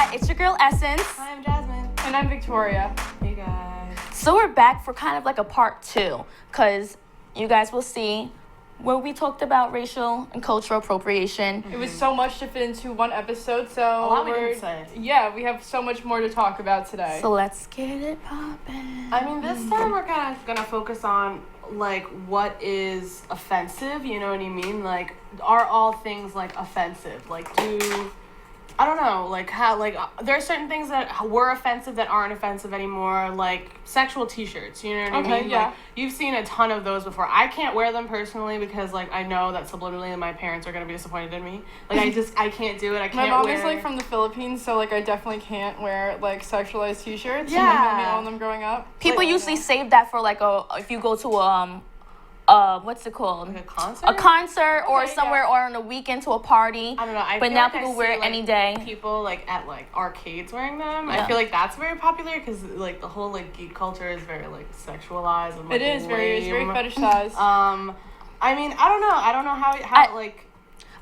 Hi, it's your girl Essence. Hi, I'm Jasmine. And I'm Victoria. Hey guys. So we're back for kind of like a part 2, because you guys will see where we talked about racial and cultural appropriation. It was so much to fit into one episode, so A lot we didn't say. Yeah, we have so much more to talk about today. So let's get it poppin'. I mean, this time we're kind of gonna focus on like what is offensive. You know what I mean? Like, are all things like offensive? Like, I don't know, like how, like there are certain things that were offensive that aren't offensive anymore, like sexual t-shirts, you know what I mean? Yeah. Like, you've seen a ton of those before. I can't wear them personally because, like, I know that subliminally my parents are going to be disappointed in me. Like, I can't do it. I can't My mom wear... is, like, from the Philippines, so, like, I definitely can't wear, like, sexualized t-shirts. Yeah. My mom made all of them growing up. People usually save that for like if you go to what's it called? Like a concert? A concert or Okay, somewhere, yeah. or on a weekend to a party. I don't know. I But feel now like people I wear see, it like, any day. People, like, at, like, arcades wearing them. Yeah. I feel like that's very popular because, like, the whole, like, geek culture is very, like, sexualized and, like, It is it's very lame. fetishized. I mean, I don't know how like...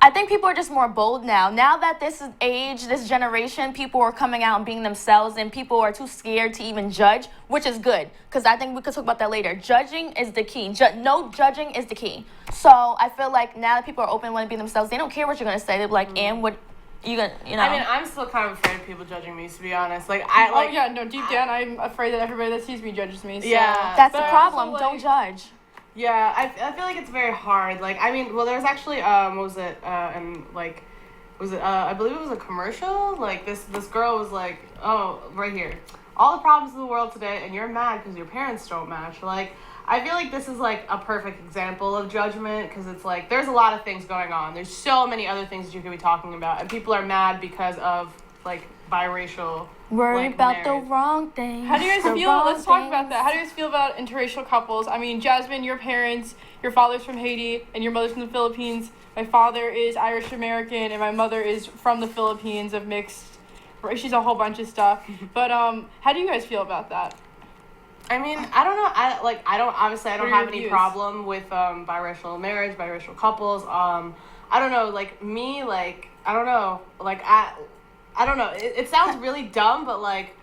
I think people are just more bold now. Now that this is age, this generation, people are coming out and being themselves, and people are too scared to even judge, which is good, because I think we could talk about that later. Judging is the key. No judging is the key. So I feel like now that people are open, want to be themselves, they don't care what you're gonna say. They're like, and what you gonna, you know? I mean, I'm still kind of afraid of people judging me, to be honest. Like, I like... Oh, yeah, no, deep down, I'm afraid that everybody that sees me judges me, so... Yeah. That's the But problem. also, Don't judge. Yeah, I feel like it's very hard. Like, I mean, well, there's actually, what was it, I believe it was a commercial? Like, this girl was like, oh, right here. All the problems in the world today, and you're mad because your parents don't match. Like, I feel like this is, like, a perfect example of judgment, because it's like, there's a lot of things going on. There's so many other things that you could be talking about, and people are mad because of, like, biracial, Worry like, about the marriage. wrong things. How do you guys the feel? wrong Let's talk about things. that. How do you guys feel about interracial couples? I mean, Jasmine, your parents, your father's from Haiti, and your mother's from the Philippines. My father is Irish American, and my mother is from the Philippines of mixed. She's a whole bunch of stuff. But how do you guys feel about that? I mean, I don't know. I don't What are have your any views? problem with biracial marriage, biracial couples. I don't know. Like, me, like, I don't know. Like, I don't know. It sounds really dumb, but, like,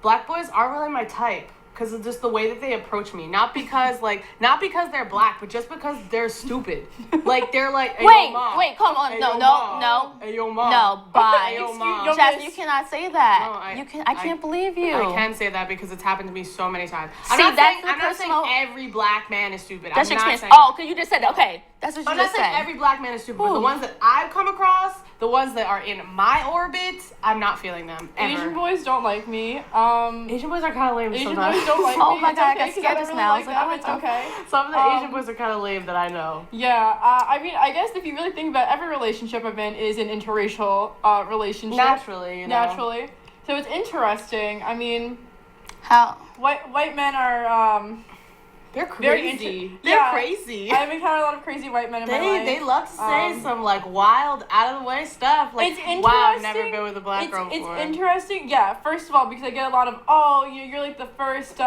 black boys aren't really my type. Because of just the way that they approach me. Not because they're black, but just because they're stupid. Like, they're like, hey, yo, mom. Wait, come on. Hey, No, yo, no, mom. no. Hey, yo, mom. No, bye. Hey, yo, Excuse- mom. yo, Jess, miss. you cannot say that. No, I can't believe you. I can say that because it's happened to me so many times. See, I'm that's the not saying personal- every black man is stupid. That's I'm your not experience. saying Oh, because you just said that. Okay, that's what I'm you not just saying said. every black man is stupid, but the Ooh. ones that I've come across, the ones that are in my orbit, I'm not feeling them ever. Asian boys don't like me. Asian boys are kind of lame Asian sometimes. boys don't like Oh me. my It's God, I okay, got 'cause scared don't just really now. I like was like, them. oh It's my okay. Some of the Asian boys are kind of lame that I know. Yeah, I mean, I guess if you really think about it, every relationship I've been is an interracial relationship. Naturally, you know. Naturally. So it's interesting. I mean, How? white men are They're very crazy. They're Crazy. I've encountered a lot of crazy white men in my life. They love to say some like wild, out of the way stuff. Like, It's interesting. wow, I've never been with a black girl It's before. interesting, yeah. First of all, because I get a lot of, you're like the first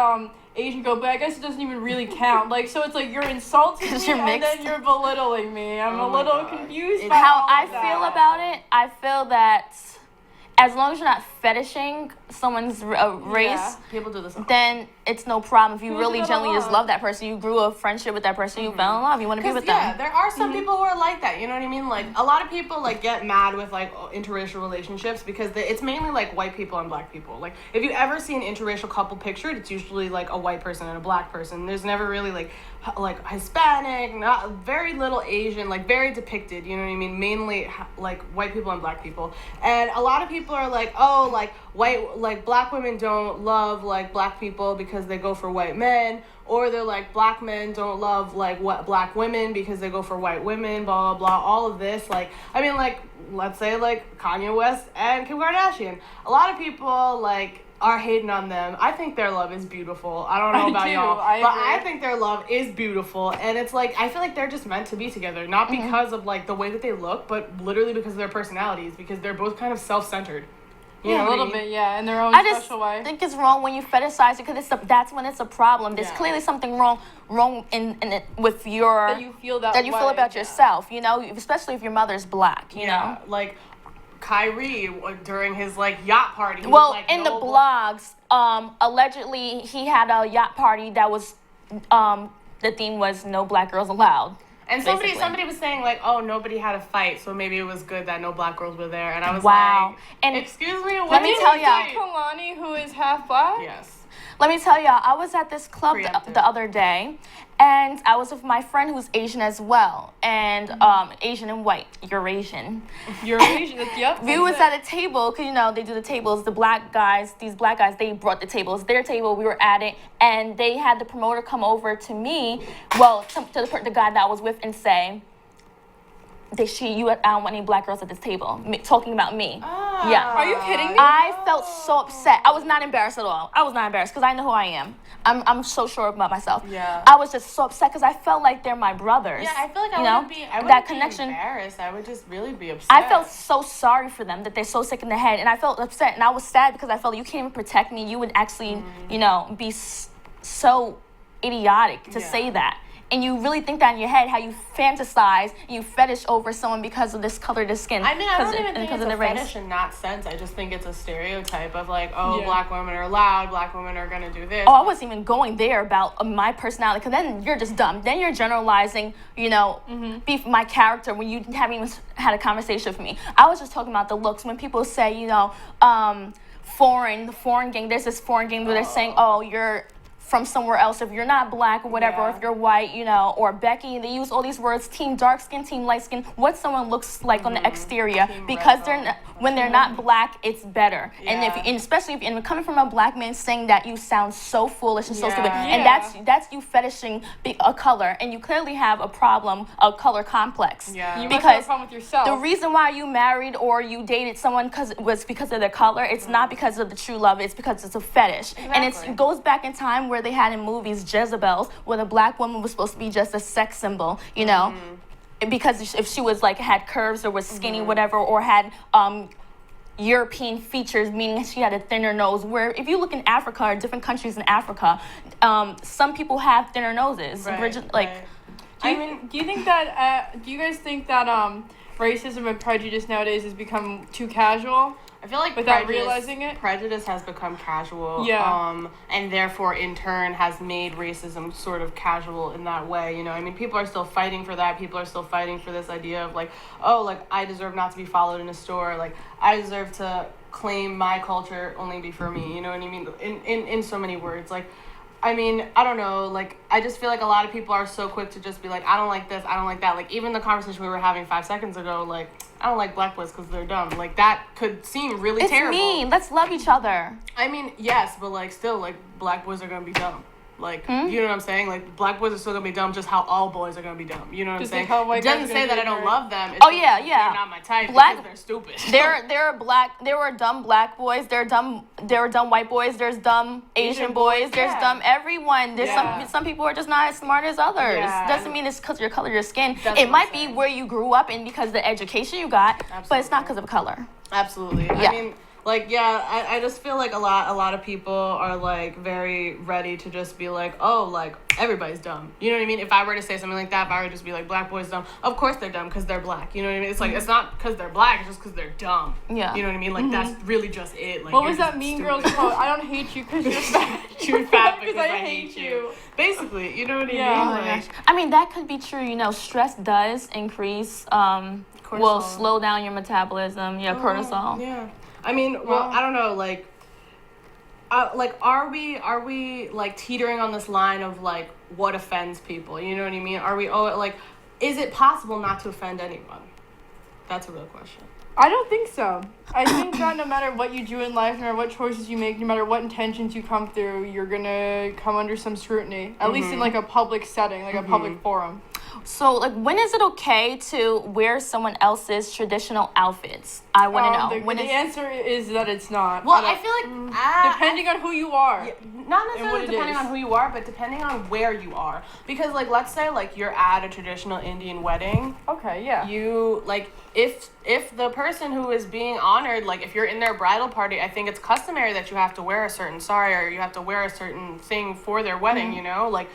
Asian girl, but I guess it doesn't even really count. Like, so it's like you're insulting 'Cause me you're and mixed. then you're belittling me. I'm Oh a my little God. confused It's by How all I of that. feel about it, I feel that as long as you're not fetishing someone's race, Yeah. People do this. then it's no problem. If you People do really that a genuinely just lot. love that person, you grew a friendship with that person, you fell in love, you want to be with them. Yeah, there are some people who are like that. You know what I mean? Like, a lot of people like get mad with like interracial relationships because it's mainly like white people and black people. Like, if you ever see an interracial couple pictured, it's usually like a white person and a black person. There's never really like Hispanic, not very little Asian, like very depicted. You know what I mean? Mainly like white people and black people. And a lot of people are like, oh, like black women don't love like black people because they go for white men, or they're like black men don't love like what black women because they go for white women, blah blah blah. All of this, like, I mean, like, let's say like Kanye West and Kim Kardashian. A lot of people like are hating on them. I think their love is beautiful. I don't know I about do. y'all, I but agree. I think their love is beautiful, and it's like I feel like they're just meant to be together, not because of like the way that they look, but literally because of their personalities, because they're both kind of self-centered. You know a what I little mean? bit, yeah, in their own I just special way. think it's wrong when you fetishize it, because that's when it's a problem. There's Yeah. clearly something wrong in it with your that you feel that that you feel way, about yeah. yourself. You know, especially if your mother's black. You know. Like Kyrie during his like yacht party. He Well, was like, in the "No blogs, allegedly he had a yacht party that was, the theme was no black girls allowed. And basically. somebody was saying like, oh, nobody had a fight, so maybe it was good that no black girls were there. And I was Wow. like, And excuse me, what let me did tell you y'all- say? Kalani, who is half black? Yes. Let me tell y'all, I was at this club Preemptive. the other day, and I was with my friend who's Asian as well, and Asian and white, Eurasian. You're Asian. Yep. We was at a table, because, you know, they do the tables, these black guys, they brought the tables, their table, we were at it, and they had the promoter come over to me, well, to the guy that I was with and say, I don't want any black girls at this table, talking about me. Ah. Yeah. Are you kidding me? I felt so upset. I was not embarrassed at all. I was not embarrassed because I know who I am. I'm so sure about myself. Yeah. I was just so upset because I felt like they're my brothers. Yeah, I feel like you I know? wouldn't be. I wouldn't that be connection. embarrassed. I would just really be upset. I felt so sorry for them that they're so sick in the head, and I felt upset, and I was sad because I felt like you can't even protect me. You would actually, you know, be so idiotic to say that. And you really think that in your head, how you fantasize, you fetish over someone because of this color of their skin. I mean, I don't even think it's a race. fetish in that sense. I just think it's a stereotype of like, oh, Yeah. black women are loud, black women are gonna do this. Oh, I wasn't even going there about my personality, because then you're just dumb. Then you're generalizing, you know, my character when you haven't even had a conversation with me. I was just talking about the looks. When people say, you know, the foreign gang, there's this foreign gang where they're saying, oh, you're from somewhere else, if you're not black or whatever, or if you're white, you know, or Becky, they use all these words, team dark skin, team light skin, what someone looks like on the exterior, Team because red when they're not black, it's better. And Yeah. and especially if and coming from a black man saying that, you sound so foolish and so stupid. Yeah. And that's you fetishing a color, and you clearly have a problem, a color complex. Yeah. You must have a Because problem with yourself. the reason why you married or you dated someone was because of their color. It's not because of the true love. It's because it's a fetish. And Exactly. it goes back in time where they had in movies Jezebels, where the black woman was supposed to be just a sex symbol, you know, because if she was like had curves or was skinny, whatever, or had European features, meaning she had a thinner nose. Where if you look in Africa or different countries in Africa, some people have thinner noses. Right, Like. right. Do you think that? Do you guys think that racism and prejudice nowadays has become too casual? I feel like Without realizing it? prejudice has become casual. Yeah. And therefore, in turn, has made racism sort of casual in that way. You know, I mean, people are still fighting for that. People are still fighting for this idea of like, oh, like I deserve not to be followed in a store. Like I deserve to claim my culture only be for me. You know what I mean? In so many words, like. I mean, I don't know, like, I just feel like a lot of people are so quick to just be like, I don't like this, I don't like that. Like, even the conversation we were having 5 seconds ago, like, I don't like black boys because they're dumb. Like, that could seem really It's terrible. mean. Let's love each other. I mean, yes, but, like, still, like, black boys are going to be dumb. Like, you know what I'm saying? Like, black boys are still going to be dumb, just how all boys are going to be dumb. You know what Just I'm like saying? how white It doesn't guys are say gonna that I be don't ignorant. love them. It's Oh, just yeah, that yeah. They're not my type Black- because they're stupid. There are dumb black boys. There are dumb white boys. There's dumb Asian boys. There's yeah. dumb everyone. There's Yeah. some people are just not as smart as others. Yeah. Doesn't mean it's because of your color, your skin. That's It what might I'm be saying. where you grew up in because of the education you got, but it's not Absolutely. because of color. Absolutely. Yeah. I mean, like, yeah, I just feel like a lot of people are like very ready to just be like, oh, like everybody's dumb. You know what I mean? If I were to say something like that, if I were to just be like, black boys dumb, of course they're dumb because they're black. You know what I mean? It's like it's not because they're black, it's just because they're dumb. Yeah. You know what I mean? Like that's really just it. Like What you're was that just Mean stupid. Girls quote? I don't hate you because you're fat. You're fat because I hate you. Basically, you know what I Yeah. mean? Oh my Like, gosh. I mean, that could be true. You know, stress does increase. Will Cortisol. slow down your metabolism. Yeah, cortisol. Yeah. I mean, well, I don't know, like, are we like teetering on this line of like what offends people? You know what I mean? Are we like, is it possible not to offend anyone? That's a real question. I don't think so. I think that no matter what you do in life, no matter what choices you make, no matter what intentions you come through, you're gonna come under some scrutiny. At least in like a public setting, like a public forum. So, like, when is it okay to wear someone else's traditional outfits? I want to know. The answer is that it's not. Well, I feel like depending on who you are. Yeah, not necessarily what it depending is. on who you are, but depending on where you are. Because like, let's say like you're at a traditional Indian wedding. Okay, yeah. You like if the person who is being honored, like if you're in their bridal party, I think it's customary that you have to wear a certain sari or you have to wear a certain thing for their wedding. You know, like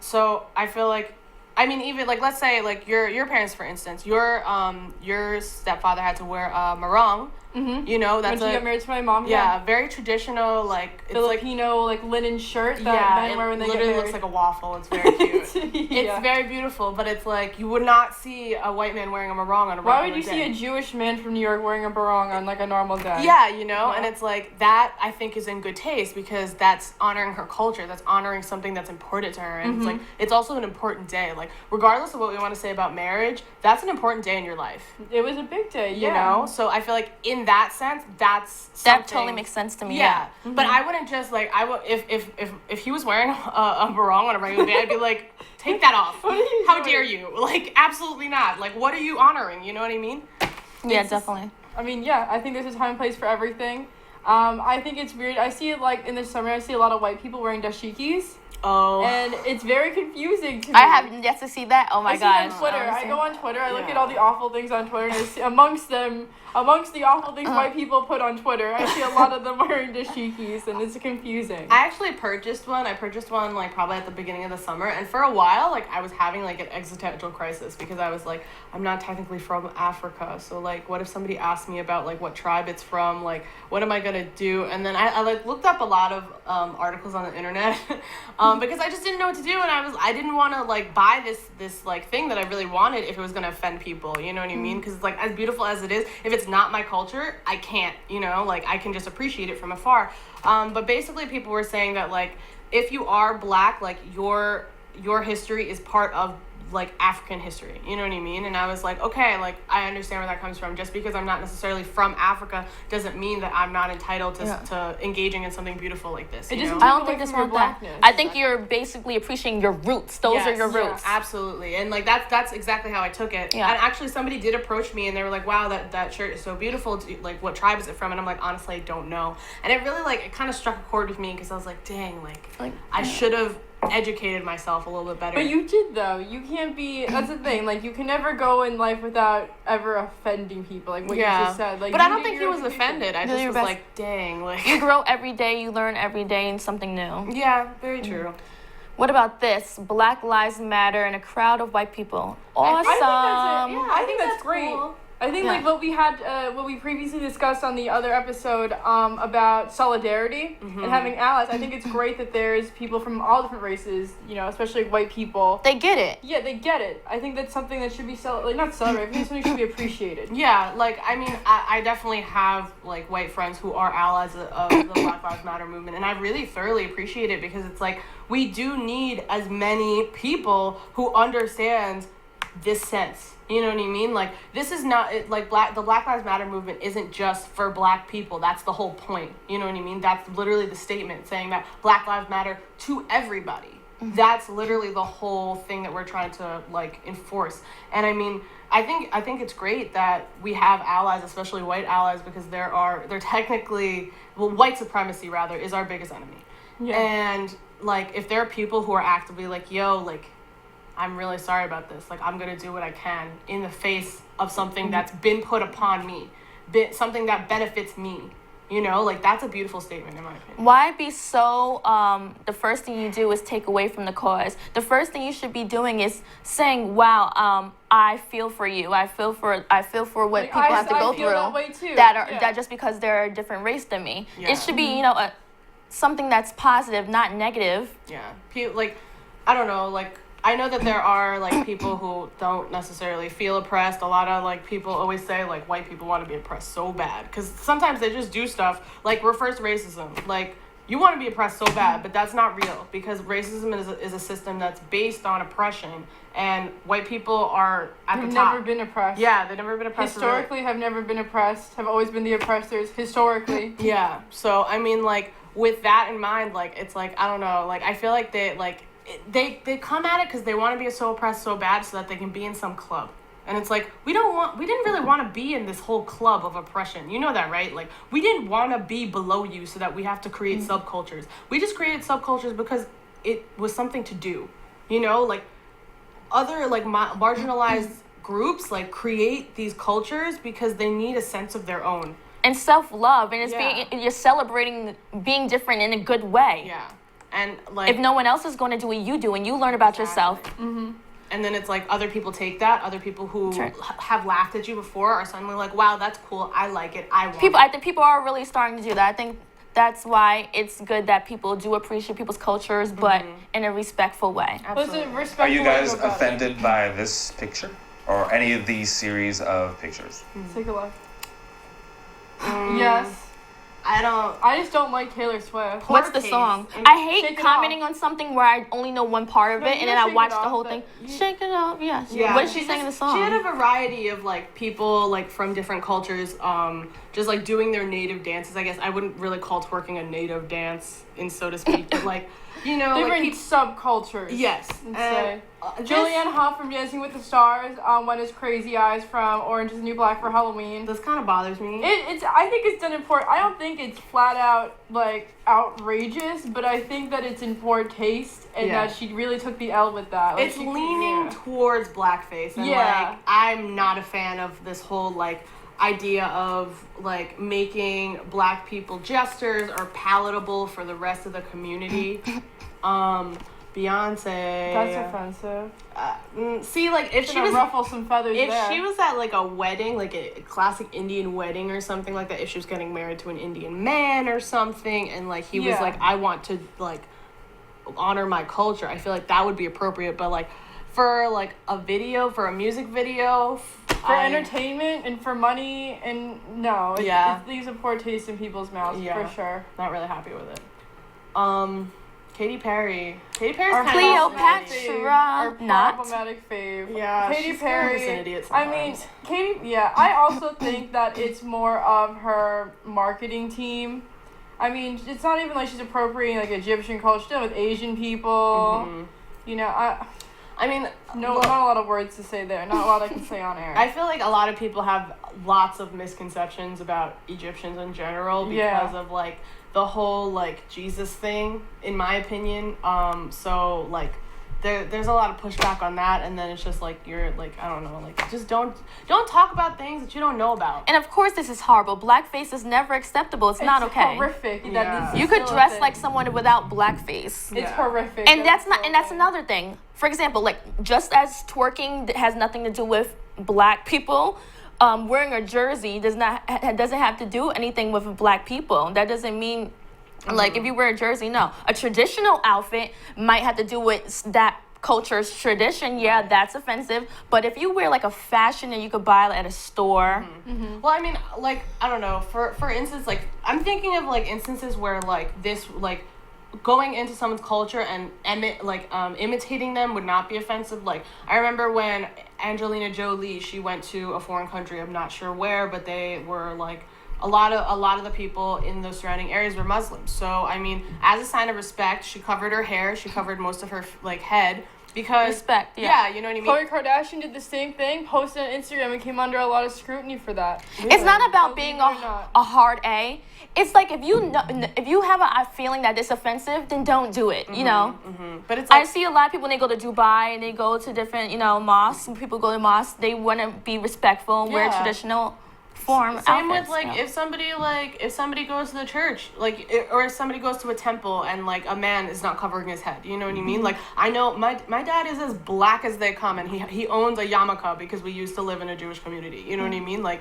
so I feel like I mean, even like let's say like your parents, for instance, your stepfather had to wear a sarong. Mm-hmm. You know, that's when she got married to my mom. Yeah, very traditional, like it's Filipino like linen shirt that men wear when they get married. It literally looks like a waffle. It's very cute. It's very beautiful, but it's like you would not see a white man wearing a sarong on a regular day. Why would you see a Jewish man from New York wearing a sarong on like a normal day? Yeah, you know, and it's like that. I think is in good taste because that's honoring her culture. That's honoring something that's important to her, and it's like it's also an important day. Like regardless of what we want to say about marriage, that's an important day in your life. It was a big day. You know, so I feel like in that sense, that's something. That totally makes sense to me. Yeah, but I wouldn't just like I would if he was wearing a sarong on a regular day, I'd be like, take that off. How dare you? Like, absolutely not. Like, what are you honoring? You know what I mean? Yeah, definitely. I mean, yeah, I think there's a time and place for everything. I think it's weird. I see it like in the summer. I see a lot of white people wearing dashikis. Oh. And it's very confusing to me. I have yet to see that. Oh my gosh. I see on Twitter. I go on Twitter. I look at all the awful things on Twitter, and I see amongst the awful things white people put on Twitter, I see a lot of them wearing dashikis, and it's confusing. I actually purchased one. I purchased one like probably at the beginning of the summer, and for a while, like I was having like an existential crisis because I was like, I'm not technically from Africa, so like, what if somebody asked me about like what tribe it's from? Like, what am I gonna do? And then I like looked up a lot of articles on the internet because I just didn't know what to do, and I didn't want to like buy this like thing that I really wanted if it was gonna offend people. You know what I mean? Because like as beautiful as it is, if it's not my culture, I can't, you know, like I can just appreciate it from afar. But basically people were saying that like if you are black, like your history is part of like African history, you know what I mean? And I was like, okay, like I understand where that comes from. Just because I'm not necessarily from Africa doesn't mean that I'm not entitled to engaging in something beautiful like this. You know? I don't think this wrong that. I think you're basically appreciating your roots. Those are your roots. Absolutely. And like that's exactly how I took it. Yeah. And actually somebody did approach me and they were like, wow, that shirt is so beautiful. Like what tribe is it from? And I'm like, honestly, I don't know. And it really like it kind of struck a chord with me because I was like, dang, like I should have educated myself a little bit better. But you did though. You can't be. That's the thing. Like you can never go in life without ever offending people. Like what you just said. Like, but I don't think he was offended. I just was like, dang. Like you grow every day. You learn every day and something new. Yeah, very true. What about this? Black Lives Matter in a crowd of white people. Awesome. I think that's great. Cool. I think like what we previously discussed on the other episode about solidarity and having allies. I think it's great that there's people from all different races, you know, especially white people. They get it. Yeah, they get it. I think that's something that should be not celebrated. I think something should be appreciated. Yeah, like I mean, I definitely have like white friends who are allies of the Black Lives Matter movement, and I really thoroughly appreciate it because it's like we do need as many people who understand this sense. You know what I mean? Like this is not like the Black Lives Matter movement isn't just for black people. That's the whole point. You know what I mean? That's literally the statement saying that Black Lives Matter to everybody. Mm-hmm. That's literally the whole thing that we're trying to like enforce. And I mean, I think it's great that we have allies, especially white allies, because they're technically white supremacy rather is our biggest enemy. Yeah. And like if there are people who are actively like, yo, like I'm really sorry about this. Like, I'm going to do what I can in the face of something that's been put upon me, something that benefits me. You know, like, that's a beautiful statement in my opinion. Why be so, the first thing you do is take away from the cause. The first thing you should be doing is saying, wow, I feel for you. I feel for what people have to go through. That way too. That just because they're a different race than me. Yeah. It should be, you know, something that's positive, not negative. Yeah. Like, I don't know, like, I know that there are, like, people who don't necessarily feel oppressed. A lot of, like, people always say, like, white people want to be oppressed so bad. Because sometimes they just do stuff, like, reverse racism. Like, you want to be oppressed so bad, but that's not real. Because racism is a system that's based on oppression. And white people are at the top. They've never been oppressed. Yeah, they've never been oppressed. Historically, have never been oppressed. Have always been the oppressors, historically. Yeah. So, I mean, like, with that in mind, like, it's like, I don't know. Like, I feel like they, like... They come at it because they want to be so oppressed so bad so that they can be in some club. And it's like, we didn't really want to be in this whole club of oppression. You know that, right? Like, we didn't want to be below you so that we have to create subcultures. We just created subcultures because it was something to do. You know, like, other, like, marginalized groups, like, create these cultures because they need a sense of their own. And self-love. And you're celebrating being different in a good way. Yeah. And like, if no one else is going to do it, you do, and you learn about yourself. Mm-hmm. and then it's like other people take that, other people who have laughed at you before are suddenly like, wow, that's cool, I like it, I want it. I think people are really starting to do that. I think that's why it's good that people do appreciate people's cultures, but in a respectful way. Absolutely. Are you guys offended by this picture? Or any of these series of pictures? Take a look. Yes. I just don't like Taylor Swift. What's the song? I hate commenting on something where I only know one part of it, and then I watch the whole thing. Shake it off, yes. Yeah. What is she saying in the song? She had a variety of like people like from different cultures, just like doing their native dances. I guess I wouldn't really call twerking a native dance, in so to speak, but like, you know, different like subcultures. Yes. Jillian Hall from Dancing with the Stars won his Crazy Eyes from Orange is the New Black for Halloween. This kind of bothers me. I think it's done in poor. I don't think it's flat out like outrageous, but I think that it's in poor taste and that she really took the L with that. Like, it's leaning towards blackface, and like I'm not a fan of this whole like idea of like making black people jesters or palatable for the rest of the community. Beyonce. That's offensive. See, like if she was ruffle some feathers. If she was at like a wedding, like a classic Indian wedding or something like that, if she was getting married to an Indian man or something, and like he was like, I want to like honor my culture, I feel like that would be appropriate. But like for like a video, for a music video, for entertainment and for money, and no, it leaves a poor taste in people's mouths for sure. Not really happy with it. Katy Perry's or kind Cleopatra, our problematic fave. Yeah, Katy Perry. She's an idiot I mean, Katy. Yeah, I also think that it's more of her marketing team. I mean, it's not even like she's appropriating like Egyptian culture. She's done with Asian people. You know, I mean, not a lot of words to say there. Not a lot I can say on air. I feel like a lot of people have lots of misconceptions about Egyptians in general because of like the whole like Jesus thing, in my opinion. So like there's a lot of pushback on that, and then it's just like you're like, I don't know, like just don't talk about things that you don't know about. And of course this is horrible. Blackface is never acceptable. It's not okay. Horrific. You could dress like someone without blackface. It's horrific. And that's another thing. For example, like just as twerking has nothing to do with black people, wearing a jersey doesn't have to do anything with black people. That doesn't mean like if you wear a jersey, no. A traditional outfit might have to do with that culture's tradition. Yeah, that's offensive. But if you wear like a fashion that you could buy at a store. Well, I mean, like I don't know. For instance, like I'm thinking of like instances where like this like going into someone's culture and imitating them would not be offensive. Like I remember when Angelina Jolie, she went to a foreign country, I'm not sure where, but they were like a lot of the people in those surrounding areas were Muslims. So I mean, as a sign of respect, she covered her hair, she covered most of her like head. Because respect, you know what I mean. Khloe Kardashian did the same thing, posted on Instagram, and came under a lot of scrutiny for that. Really? It's not about being a hard A. It's like if you have a feeling that it's offensive, then don't do it. You know. But it's like, I see a lot of people when they go to Dubai and they go to different mosques. When people go to mosques, they want to be respectful and wear traditional form same outfits, with like if somebody goes to the church or if somebody goes to a temple and like a man is not covering his head, you know what I mean? Like I know my dad is as black as they come, and he owns a yarmulke because we used to live in a Jewish community, you know what I mean? Like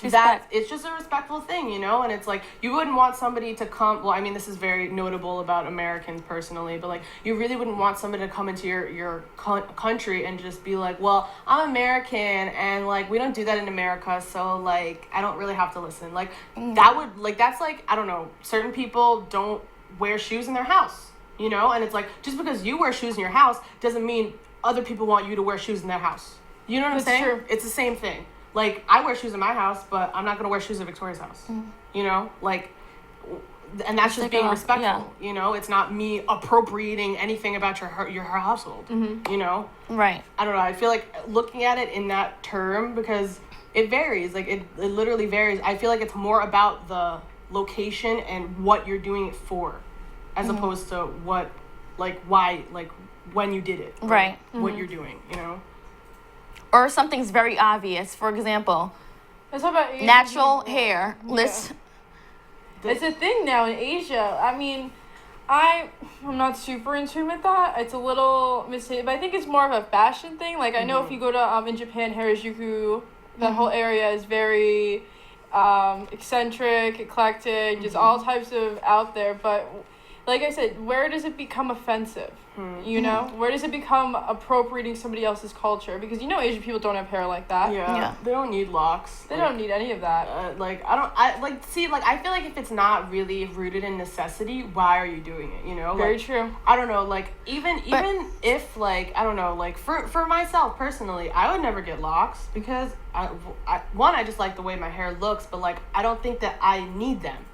it's just a respectful thing, you know. And it's like you wouldn't want somebody to come, well I mean this is very notable about Americans personally, but like you really wouldn't want somebody to come into your country and just be like, well I'm American and like we don't do that in America, so like I don't really have to listen. Like that would like that's like I don't know, certain people don't wear shoes in their house, you know. And it's like just because you wear shoes in your house doesn't mean other people want you to wear shoes in their house, you know what I'm saying? True. It's the same thing. Like, I wear shoes in my house, but I'm not going to wear shoes at Victoria's house, you know? Like, and that's just being respectful, you know? It's not me appropriating anything about your household, you know? Right. I don't know. I feel like looking at it in that term, because it varies. Like, it literally varies. I feel like it's more about the location and what you're doing it for, as opposed to what, like, why, like, when you did it. Right. What you're doing, you know? Or something's very obvious. For example, let's talk about natural hair. It's a thing now in Asia. I mean, I'm not super in tune with that. It's a little misleading, but I think it's more of a fashion thing. Like I know if you go to in Japan, Harajuku, that whole area is very eccentric, eclectic, just all types of out there. But like I said, where does it become offensive? You know, where does it become appropriating somebody else's culture? Because you know Asian people don't have hair like that. Yeah. They don't need locks. They don't need any of that. I feel like if it's not really rooted in necessity, why are you doing it? You know, Very true. I don't know, like even if like I don't know, like for myself personally, I would never get locks because I just like the way my hair looks, but like I don't think that I need them.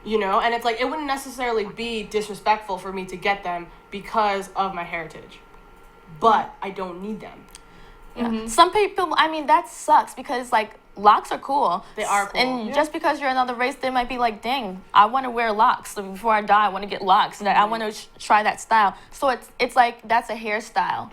You know, and it's like it wouldn't necessarily be disrespectful for me to get them because of my heritage, but I don't need them. Yeah. Some people, I mean, that sucks because like locks are cool. They are cool. And just because you're another race, they might be like, dang, I want to wear locks. So before I die, I want to get locks. And I want to try that style. So it's like that's a hairstyle.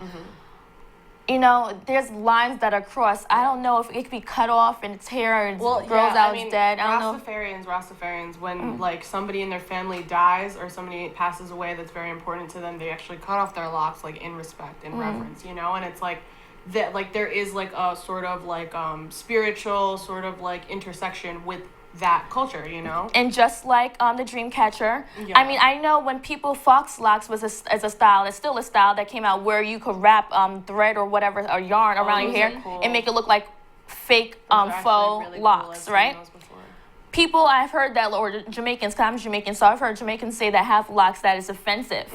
You know, there's lines that are crossed. I don't know if it could be cut off and its hair and grows out it's dead. I don't know. Rastafarians, when like somebody in their family dies or somebody passes away that's very important to them, they actually cut off their locks like in respect and reverence, you know? And it's like that, like there is like a sort of like spiritual sort of like intersection with that culture, you know? And just like the Dreamcatcher, I mean, I know when people fox locks was as a style, it's still a style that came out where you could wrap thread or whatever or yarn around your hair and make it look like fake faux really locks, cool. Right? People, I've heard that, or Jamaicans, because I'm Jamaican, so I've heard Jamaicans say that have locks that is offensive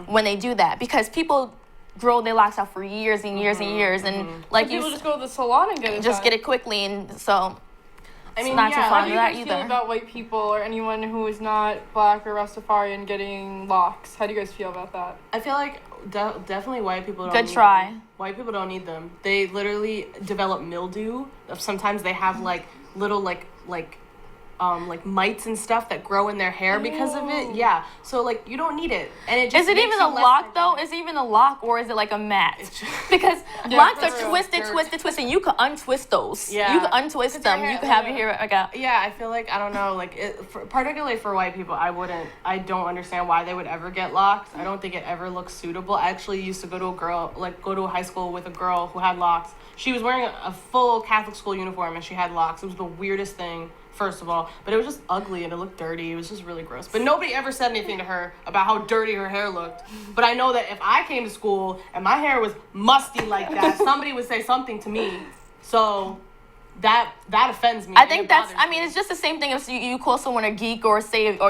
when they do that because people grow their locks out for years and years and years, and like people just go to the salon and get it just get it quickly, and so. I mean, not too fond how of do you that guys either. feel about white people or anyone who is not black or Rastafarian getting locks? How do you guys feel about that? I feel like definitely white people don't Good need try. them. White people don't need them. They literally develop mildew. Sometimes they have like little like mites and stuff that grow in their hair because of it. Yeah. So like you don't need it. And it just is it even a lock though? Is it even a lock or is it like a mat? Because locks are twisted. You can untwist those. Yeah. You can untwist them. You can have your hair like a. Yeah, I feel like I don't know, like particularly for white people, I don't understand why they would ever get locks. I don't think it ever looks suitable. I actually used to go to a high school with a girl who had locks. She was wearing a full Catholic school uniform and she had locks. It was the weirdest thing. First of all, but it was just ugly and it looked dirty. It was just really gross. But nobody ever said anything to her about how dirty her hair looked. But I know that if I came to school and my hair was musty like that, somebody would say something to me. So that offends me. I think it's just the same thing if you call someone a geek or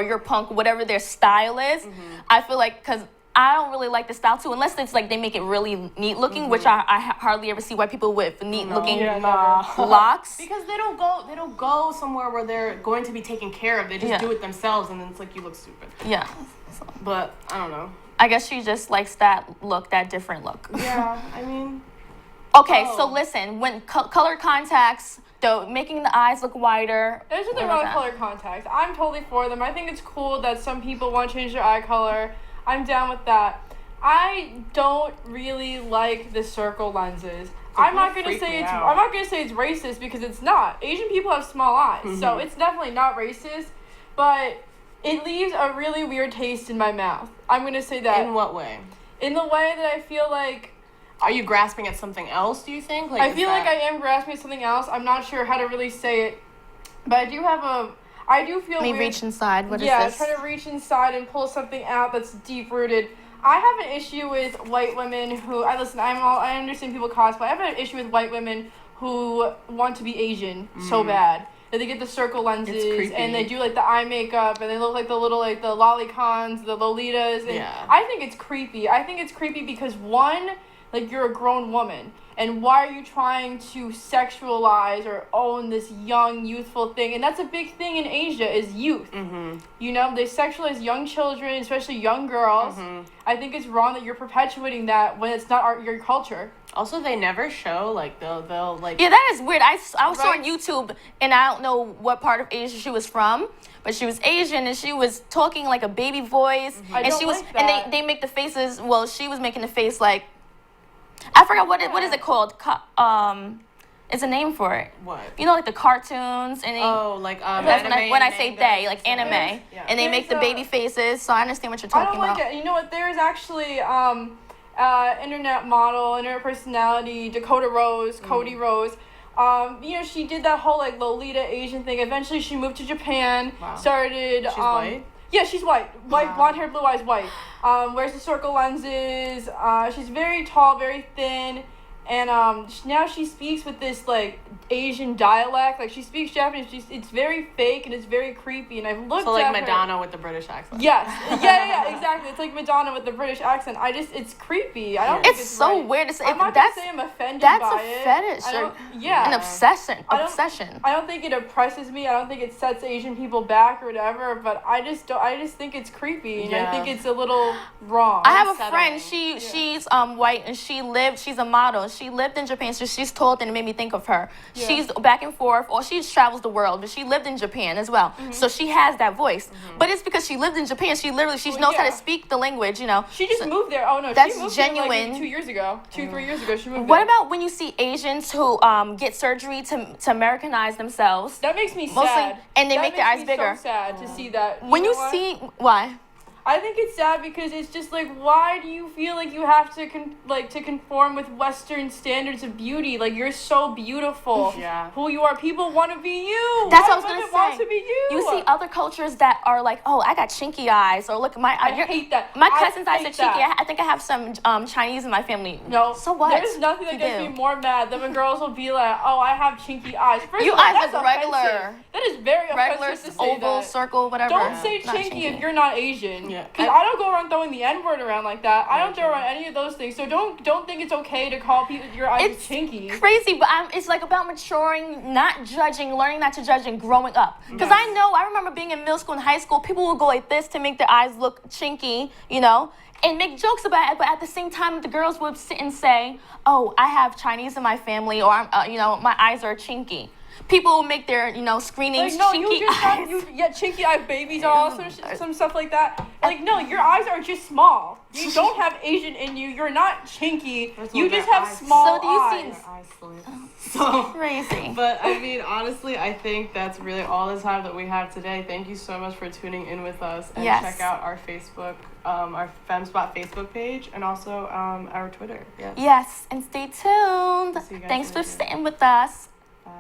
you're punk, whatever their style is. I feel like, because I don't really like the style too, unless it's like they make it really neat looking, which I hardly ever see white people with neat looking locks. Because they don't go somewhere where they're going to be taken care of. They just do it themselves, and then it's like you look stupid. Yeah. But I don't know. I guess she just likes that different look. Yeah, I mean. Okay, so listen, when color contacts, though, making the eyes look wider. There's nothing wrong with color contacts. I'm totally for them. I think it's cool that some people want to change their eye color. I'm down with that. I don't really like the circle lenses. I'm not gonna say it's racist because it's not. Asian people have small eyes, so it's definitely not racist. But it leaves a really weird taste in my mouth. I'm gonna say that. In what way? In the way that I feel like. Are you grasping at something else? Do you think? I feel like I am grasping at something else. I'm not sure how to really say it, but I do feel weird. Reach inside. What is this? Yeah, trying to reach inside and pull something out that's deep rooted. I have an issue with white women who I understand people cosplay. I have an issue with white women who want to be Asian so bad that they get the circle lenses and they do like the eye makeup and they look like the little like the lolicons, the lolitas. And I think it's creepy. I think it's creepy because one, like you're a grown woman. And why are you trying to sexualize or own this young, youthful thing? And that's a big thing in Asia is youth. You know, they sexualize young children, especially young girls. I think it's wrong that you're perpetuating that when it's not your culture. Also, they never show, like, they'll like... Yeah, that is weird. I was on YouTube, and I don't know what part of Asia she was from, but she was Asian, and she was talking like a baby voice. And she was, and they make the faces, well, she was making the face like... I forgot what is it called? It's a name for it. What? You know, like the cartoons and Like that's anime when I and say manga they, and like stuff. anime, Yeah. and they make the There's baby faces. So I understand what you're I talking don't like about. it. You know what? There's actually internet model, internet personality, Dakota Rose, Cody Rose. You know, she did that whole like Lolita Asian thing. Eventually, she moved to Japan. Wow. Started. She's white? Yeah, she's white. White, Wow. blonde hair, blue eyes, white. Wears the circle lenses. She's very tall, very thin, and now she speaks with this like Asian dialect. Like she speaks Japanese. It's very fake and it's very creepy. And I've looked So like at her. Madonna with the British accent. Yes. Yeah, exactly. It's like Madonna with the British accent. It's creepy. I don't think It's it's so right. weird. I'm not That's gonna say I'm offended that's by a it. fetish I or don't- yeah. an obsession. I don't- Obsession. I don't think it oppresses me. I don't think it sets Asian people back or whatever. But I just think it's creepy and I Yeah. think it's a little wrong. I have a Unsettling. friend. She's white and she's a model. She lived in Japan, so she's told and it made me think of her. Yeah. She's back and forth, or she travels the world, but she lived in Japan as well. So she has that voice. But it's because she lived in Japan. She knows how yeah. to speak the language. You know. She just So- moved there. Oh no, That's she moved there like genuine. maybe 2 years ago. 3 years ago, she moved What there. about when you see Asians who get surgery to Americanize themselves? That makes me Mostly- sad. and they That make their makes eyes me bigger. So sad to see that. When know you what? see why? I think it's sad because it's just like, why do you feel like you have to to conform with Western standards of beauty? Like you're so beautiful. Yeah. Who you are, people want to be you. That's Why what I was women gonna want say. to be you. You see other cultures that are like, oh, I got chinky eyes, or look, I hate that. My cousin's eyes are hate chinky. that. I think I have some Chinese in my family. No. So what? There's nothing that You gets do. me more mad than when girls will be like, oh, I have chinky eyes. First You of all, eyes that's look regular. offensive. That is very Regular offensive to say oval, that. circle, whatever. Don't say Not chinky if you're not Asian. Yeah. Because I don't go around throwing the N-word around like that. I don't throw around any of those things. So don't think it's okay to call people your eyes It's chinky. crazy, but it's like about maturing, not judging, learning not to judge, and growing up. Because I remember being in middle school and high school, people would go like this to make their eyes look chinky, you know, and make jokes about it. But at the same time, the girls would sit and say, "Oh, I have Chinese in my family," or my eyes are chinky. People will make their, screenings Like, no, chinky you just eyes. chinky eye babies and all some stuff like that. Like, no, your eyes are just small. You don't have Asian in you. You're not chinky. First of You all, just their have eyes- small So do you see- eyes. Their eyes slit. So Crazy. But I mean, honestly, I think that's really all the time that we have today. Thank you so much for tuning in with us, and Yes. check out our Facebook, our Femme Spot Facebook page, and also our Twitter. Yes. Yes, and stay tuned. See you guys Thanks for later. sitting with us. Bye.